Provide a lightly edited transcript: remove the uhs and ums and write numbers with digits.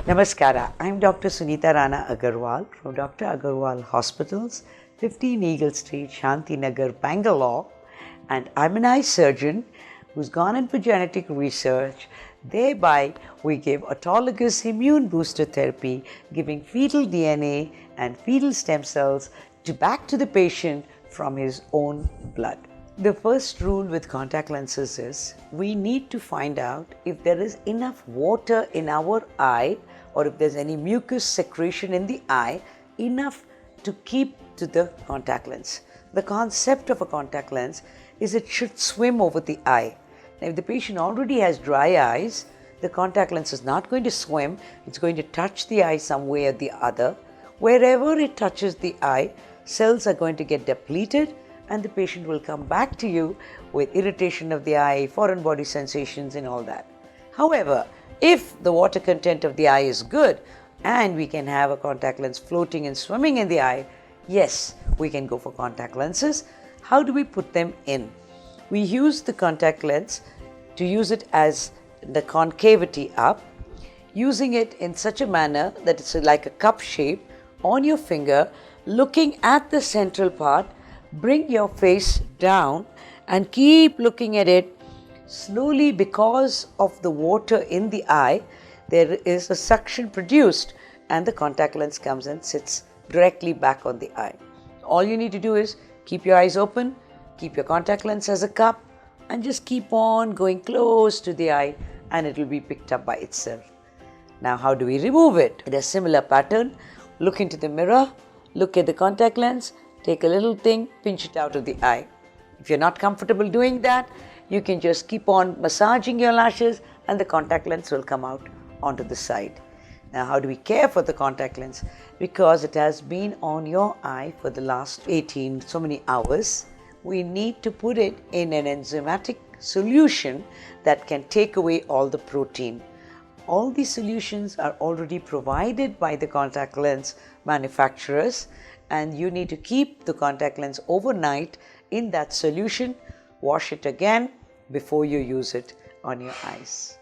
Namaskara, I'm Dr. Sunita Rana Agarwal from Dr. Agarwal Hospitals, 15 Eagle Street, Shantinagar, Bangalore, and I'm an eye surgeon who's gone in for genetic research. Thereby, we give autologous immune booster therapy, giving fetal DNA and fetal stem cells back to the patient from his own blood. The first rule with contact lenses is we need to find out if there is enough water in our eye or if there's any mucus secretion in the eye enough to keep to the contact lens. The concept of a contact lens is it should swim over the eye. Now, if the patient already has dry eyes, the contact lens is not going to swim, it's going to touch the eye some way or the other. Wherever it touches the eye, cells are going to get depleted and the patient will come back to you with irritation of the eye, foreign body sensations and all that. However, if the water content of the eye is good and we can have a contact lens floating and swimming in the eye, yes, we can go for contact lenses. How do we put them in? We use the contact lens to use it as the concavity up, using it in such a manner that it's like a cup shape on your finger, looking at the central part. Bring your face down and keep looking at it. Slowly, because of the water in the eye, there is a suction produced and the contact lens comes and sits directly back on the eye. All you need to do is keep your eyes open, keep your contact lens as a cup and just keep on going close to the eye and it will be picked up by itself. Now, how do we remove it? In a similar pattern, look into the mirror, look at the contact lens, take a little thing, pinch it out of the eye. If you're not comfortable doing that, you can just keep on massaging your lashes and the contact lens will come out onto the side. Now, how do we care for the contact lens? Because it has been on your eye for the last 18 so many hours, we need to put it in an enzymatic solution that can take away all the protein. All these solutions are already provided by the contact lens manufacturers, and you need to keep the contact lens overnight in that solution. Wash it again before you use it on your eyes.